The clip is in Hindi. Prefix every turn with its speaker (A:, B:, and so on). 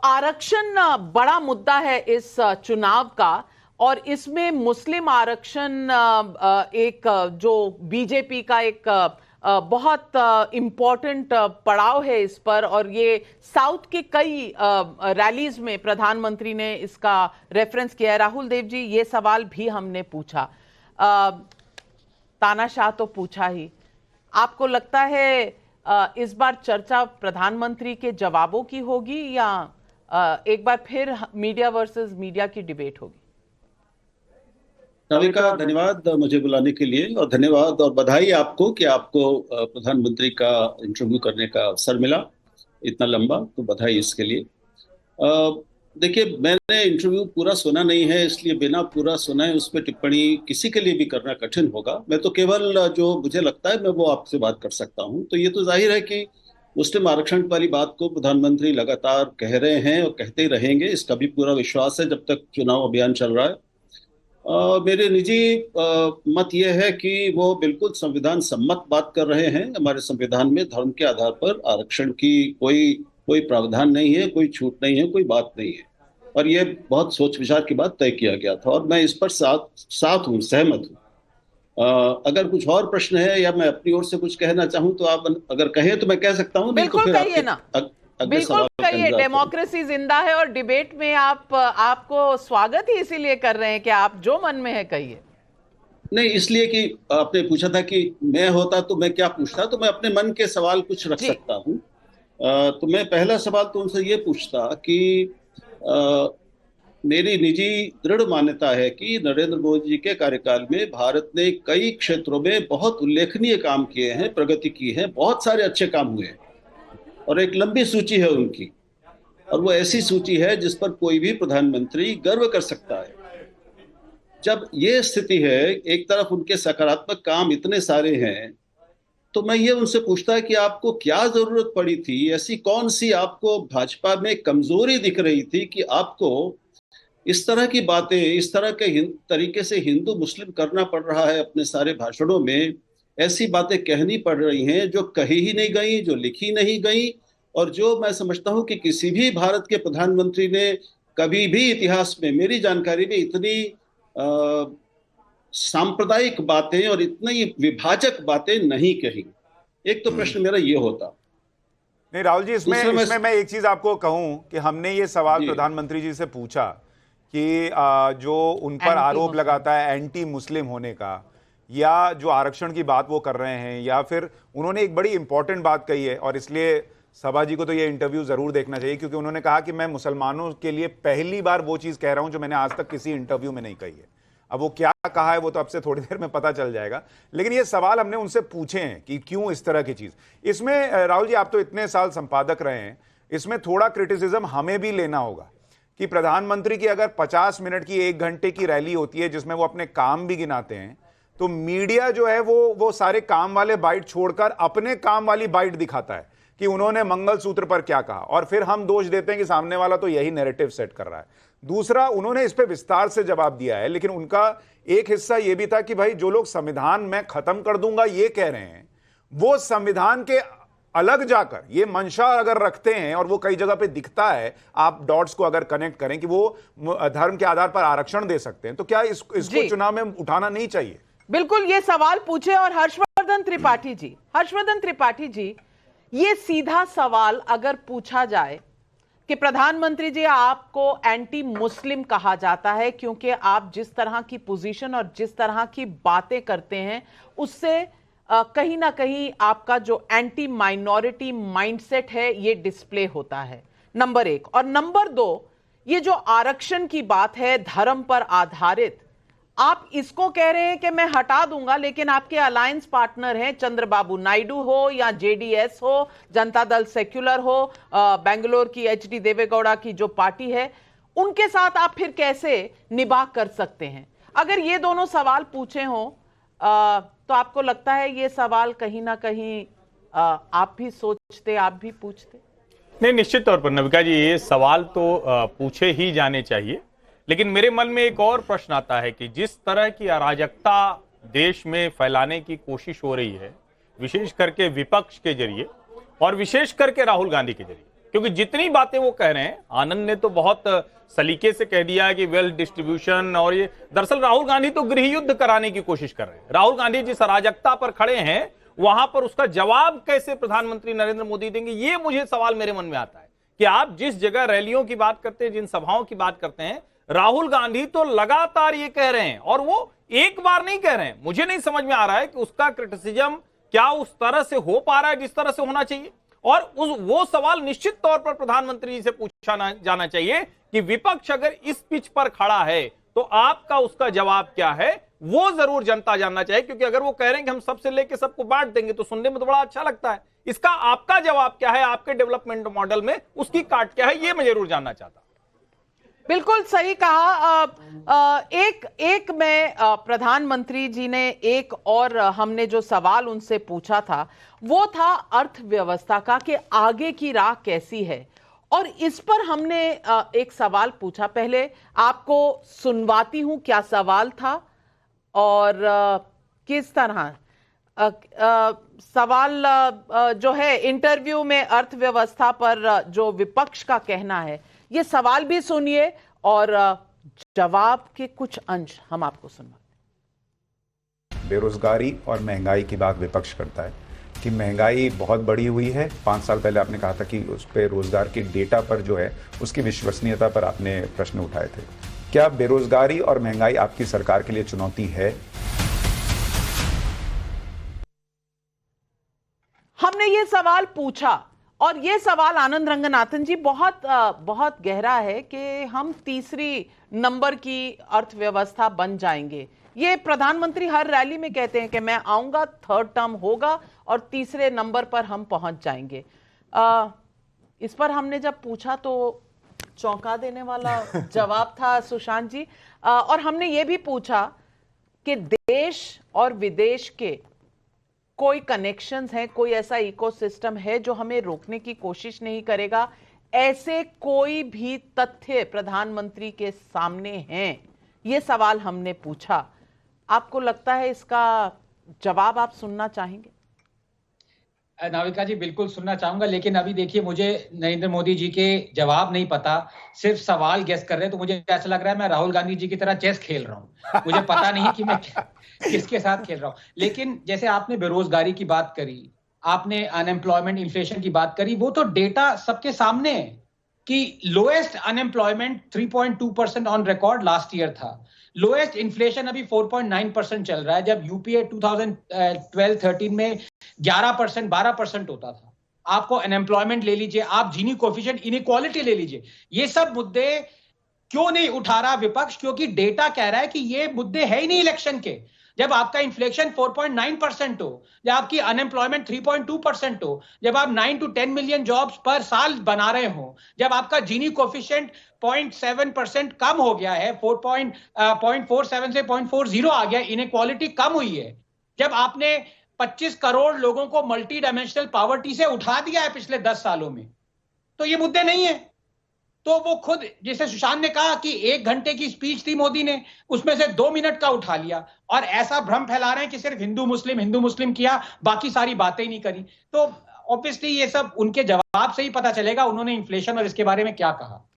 A: आरक्षण बड़ा मुद्दा है इस चुनाव का, और इसमें मुस्लिम आरक्षण एक जो बीजेपी का एक बहुत इम्पोर्टेंट पड़ाव है इस पर, और ये साउथ के कई रैलीज में प्रधानमंत्री ने इसका रेफरेंस किया है। राहुल देव जी, ये सवाल भी हमने पूछा, तानाशाह तो पूछा ही। आपको लगता है इस बार चर्चा प्रधानमंत्री के जवाबों की होगी या एक बार फिर मीडिया वर्सेस मीडिया की डिबेट होगी?
B: नाविका, धन्यवाद मुझे बुलाने के लिए, और धन्यवाद और बधाई आपको कि आपको प्रधानमंत्री का इंटरव्यू करने का अवसर मिला इतना लंबा, तो बधाई इसके लिए। देखिए, मैंने इंटरव्यू पूरा सुना नहीं है, इसलिए बिना पूरा सुने उस पर टिप्पणी किसी के लिए भी करना कठिन होगा। मैं तो केवल जो मुझे लगता है मैं वो आपसे बात कर सकता हूँ। तो ये तो जाहिर है कि मुस्लिम आरक्षण वाली बात को प्रधानमंत्री लगातार कह रहे हैं और कहते ही रहेंगे, इसका भी पूरा विश्वास है जब तक चुनाव अभियान चल रहा है। मेरे निजी मत यह है कि वो बिल्कुल संविधान सम्मत बात कर रहे हैं। हमारे संविधान में धर्म के आधार पर आरक्षण की कोई कोई प्रावधान नहीं है, कोई छूट नहीं है, कोई बात नहीं है, और ये बहुत सोच विचार के बाद तय किया गया था, और मैं इस पर साथ हूँ, सहमत हूँ। अगर कुछ और प्रश्न है या मैं अपनी ओर से कुछ कहना चाहूँ तो आप अगर कहें तो मैं कह सकता हूँ, नहीं तो
A: बिल्कुल
B: फिर
A: कहिए ना, बिल्कुल
B: सवाल का
A: कहिए।
B: इंतजार करूं।
A: डेमोक्रेसी जिंदा है और डिबेट में आपको स्वागत ही इसीलिए कर रहे हैं कि आप जो मन में है कहिए।
B: नहीं, इसलिए कि आपने पूछा था कि मैं होता तो मैं क्या पूछता, तो मैं अपने मन के सवाल कुछ रख
A: जी।
B: सकता हूँ। तो मैं पहला सवाल तो उनसे ये पूछता कि अ, मेरी निजी दृढ़ मान्यता है कि नरेंद्र मोदी जी के कार्यकाल में भारत ने कई क्षेत्रों में बहुत उल्लेखनीय काम किए हैं, प्रगति की है, बहुत सारे अच्छे काम हुए हैं, और एक लंबी सूची है उनकी, और वो ऐसी सूची है जिस पर कोई भी प्रधानमंत्री गर्व कर सकता है। जब ये स्थिति है, एक तरफ उनके सकारात्मक काम इतने सारे हैं, तो मैं ये उनसे पूछता कि आपको क्या जरूरत पड़ी थी, ऐसी कौन सी आपको भाजपा में कमजोरी दिख रही थी कि आपको इस तरह की बातें, इस तरह के तरीके से हिंदू मुस्लिम करना पड़ रहा है, अपने सारे भाषणों में ऐसी बातें कहनी पड़ रही हैं जो कही ही नहीं गई, जो लिखी नहीं गई, और जो मैं समझता हूं कि किसी भी भारत के प्रधानमंत्री ने कभी भी इतिहास में, मेरी जानकारी में, इतनी सांप्रदायिक बातें और इतनी विभाजक बातें नहीं कही। एक तो प्रश्न मेरा ये होता।
C: नहीं राहुल जी, इसमें मैं एक चीज आपको कहूं कि हमने ये सवाल प्रधानमंत्री जी से पूछा कि जो उन पर आरोप लगाता है एंटी मुस्लिम होने का, या जो आरक्षण की बात वो कर रहे हैं, या फिर उन्होंने एक बड़ी इंपॉर्टेंट बात कही है, और इसलिए सभा जी को तो ये इंटरव्यू जरूर देखना चाहिए, क्योंकि उन्होंने कहा कि मैं मुसलमानों के लिए पहली बार वो चीज कह रहा हूं जो मैंने आज तक किसी इंटरव्यू में नहीं कही है। अब वो क्या कहा है वो तो अब से थोड़ी देर में पता चल जाएगा, लेकिन ये सवाल हमने उनसे पूछे हैं कि क्यों इस तरह की चीज। इसमें राहुल जी, आप तो इतने साल संपादक रहे हैं, इसमें थोड़ा क्रिटिसिज्म हमें भी लेना होगा कि प्रधानमंत्री की अगर 50 मिनट की 1 घंटे की रैली होती है जिसमें वो अपने काम भी गिनाते हैं, तो मीडिया जो है वो सारे काम वाले बाइट छोड़कर अपने काम वाली बाइट दिखाता है कि उन्होंने मंगलसूत्र पर क्या कहा, और फिर हम दोष देते हैं कि सामने वाला तो यही नैरेटिव सेट कर रहा है। दूसरा, उन्होंने इस पे विस्तार से जवाब दिया है, लेकिन उनका एक हिस्सा यह भी था कि भाई जो लोग संविधान में खत्म कर दूंगा ये कह रहे हैं, वो संविधान के अलग जाकर ये मंशा अगर रखते हैं, और वो कई जगह पे दिखता है, आप डॉट्स को अगर कनेक्ट करें कि वो धर्म के आधार पर आरक्षण दे सकते हैं, तो क्या इसको चुनाव में उठाना नहीं चाहिए?
A: बिल्कुल ये सवाल पूछे। और हर्षवर्धन त्रिपाठी जी, ये सीधा सवाल अगर पूछा जाए कि प्रधानमंत्री जी, आपको एंटी मुस्लिम कहा जाता है क्योंकि आप जिस तरह की पोजीशन और जिस तरह की बातें करते हैं उससे कहीं ना कहीं आपका जो एंटी माइनॉरिटी माइंडसेट है ये डिस्प्ले होता है, नंबर 1। और नंबर 2, ये जो आरक्षण की बात है धर्म पर आधारित, आप इसको कह रहे हैं कि मैं हटा दूंगा, लेकिन आपके अलायंस पार्टनर हैं, चंद्रबाबू नायडू हो या जेडीएस हो, जनता दल सेक्युलर हो, बेंगलोर की एचडी देवेगौड़ा की जो पार्टी है, उनके साथ आप फिर कैसे निभा कर सकते हैं? अगर ये दोनों सवाल पूछे हों तो आपको लगता है ये सवाल कहीं ना कहीं आप भी सोचते, आप भी पूछते?
D: नहीं, निश्चित तौर पर नविका जी, ये सवाल तो पूछे ही जाने चाहिए, लेकिन मेरे मन में एक और प्रश्न आता है कि जिस तरह की अराजकता देश में फैलाने की कोशिश हो रही है, विशेष करके विपक्ष के जरिए और विशेष करके राहुल गांधी के जरिए, क्योंकि जितनी बातें वो कह रहे हैं, आनंद ने तो बहुत सलीके से कह दिया कि वेल्थ डिस्ट्रीब्यूशन, और ये दरअसल राहुल गांधी तो गृह युद्ध कराने की कोशिश कर रहे हैं। राहुल गांधी जिस अराजकता पर खड़े हैं वहां पर उसका जवाब कैसे प्रधानमंत्री नरेंद्र मोदी देंगे, ये मुझे सवाल मेरे मन में आता है कि आप जिस जगह रैलियों की बात करते हैं, जिन सभाओं की बात करते हैं, राहुल गांधी तो लगातार ये कह रहे हैं, और वो एक बार नहीं कह रहे हैं। मुझे नहीं समझ में आ रहा है कि उसका क्रिटिसिज्म क्या उस तरह से हो पा रहा है जिस तरह से होना चाहिए। और वो सवाल निश्चित तौर पर प्रधानमंत्री जी से पूछा जाना चाहिए कि विपक्ष अगर इस पिच पर खड़ा है तो आपका उसका जवाब क्या है, वो जरूर जनता जानना चाहिए। क्योंकि अगर वो कह रहे हैं कि हम सबसे लेके सबको बांट देंगे तो सुनने में तो बड़ा अच्छा लगता है, इसका आपका जवाब क्या है, आपके डेवलपमेंट मॉडल में उसकी काट क्या है, ये मैं जरूर जानना चाहता हूं।
A: बिल्कुल सही कहा। एक मैं प्रधानमंत्री जी ने एक और हमने जो सवाल उनसे पूछा था वो था अर्थव्यवस्था का, कि आगे की राह कैसी है, और इस पर हमने एक सवाल पूछा। पहले आपको सुनवाती हूं क्या सवाल था और किस तरह सवाल जो है इंटरव्यू में अर्थव्यवस्था पर जो विपक्ष का कहना है, ये सवाल भी सुनिए और जवाब के कुछ अंश हम आपको सुनवाते।
C: बेरोजगारी और महंगाई की बात विपक्ष करता है कि महंगाई बहुत बढ़ी हुई है। 5 साल पहले आपने कहा था कि उस पर रोजगार के डेटा पर जो है उसकी विश्वसनीयता पर आपने प्रश्न उठाए थे। क्या बेरोजगारी और महंगाई आपकी सरकार के लिए चुनौती है?
A: हमने ये सवाल पूछा और ये सवाल आनंद रंगनाथन जी बहुत गहरा है कि हम तीसरी नंबर की अर्थव्यवस्था बन जाएंगे। ये प्रधानमंत्री हर रैली में कहते हैं कि मैं आऊंगा, थर्ड टर्म होगा और तीसरे नंबर पर हम पहुंच जाएंगे। इस पर हमने जब पूछा तो चौंका देने वाला जवाब था सुशांत जी। और हमने ये भी पूछा कि देश और विदेश के कोई कनेक्शंस हैं, कोई ऐसा इकोसिस्टम है जो हमें रोकने की कोशिश नहीं करेगा, ऐसे कोई भी तथ्य प्रधानमंत्री के सामने हैं? ये सवाल हमने पूछा। आपको लगता है इसका जवाब आप सुनना चाहेंगे?
E: नाविका जी, बिल्कुल सुनना चाहूंगा, लेकिन अभी देखिए मुझे नरेंद्र मोदी जी के जवाब नहीं पता, सिर्फ सवाल गेस कर रहे हैं, तो मुझे ऐसा लग रहा है मैं राहुल गांधी जी की तरह चेस खेल रहा हूं। मुझे पता नहीं कि मैं किसके साथ खेल रहा हूं। लेकिन जैसे आपने बेरोजगारी की बात करी, आपने अनएम्प्लॉयमेंट इन्फ्लेशन की बात करी, वो तो डेटा सबके सामने है कि lowest unemployment 3.2% on record last year था। लोएस्ट इन्फ्लेशन अभी 4.9% चल रहा है, जब यूपीए 2012-13 में 11% 12% होता था। आपको अनएम्प्लॉयमेंट ले लीजिए, आप जीनी कोफिशिएंट, इनइक्वालिटी ले लीजिए, ये सब मुद्दे क्यों नहीं उठा रहा विपक्ष? क्योंकि डेटा कह रहा है कि ये मुद्दे है ही नहीं इलेक्शन के। जब आपका इन्फ्लेशन 4.9% हो, जब आपकी अनएम्प्लॉयमेंट 3.2% हो, जब आप 9 to 10 मिलियन जॉब्स पर साल बना रहे हो, जब आपका जीनी कोफिशिएंट 0.7% कम हो गया है, 0.47 से 0.40 आ गया, इनइक्वालिटी कम हुई है, जब आपने 25 करोड़ लोगों को मल्टी डायमेंशनल पॉवर्टी से उठा दिया है पिछले 10 सालों में, तो ये मुद्दे नहीं है। तो वो खुद, जैसे सुशांत ने कहा कि 1 घंटे की स्पीच थी मोदी ने, उसमें से 2 मिनट का उठा लिया और ऐसा भ्रम फैला रहे हैं कि सिर्फ हिंदू मुस्लिम किया, बाकी सारी बातें ही नहीं करी। तो ऑब्वियसली ये सब उनके जवाब से ही पता चलेगा उन्होंने इन्फ्लेशन और इसके बारे में क्या कहा।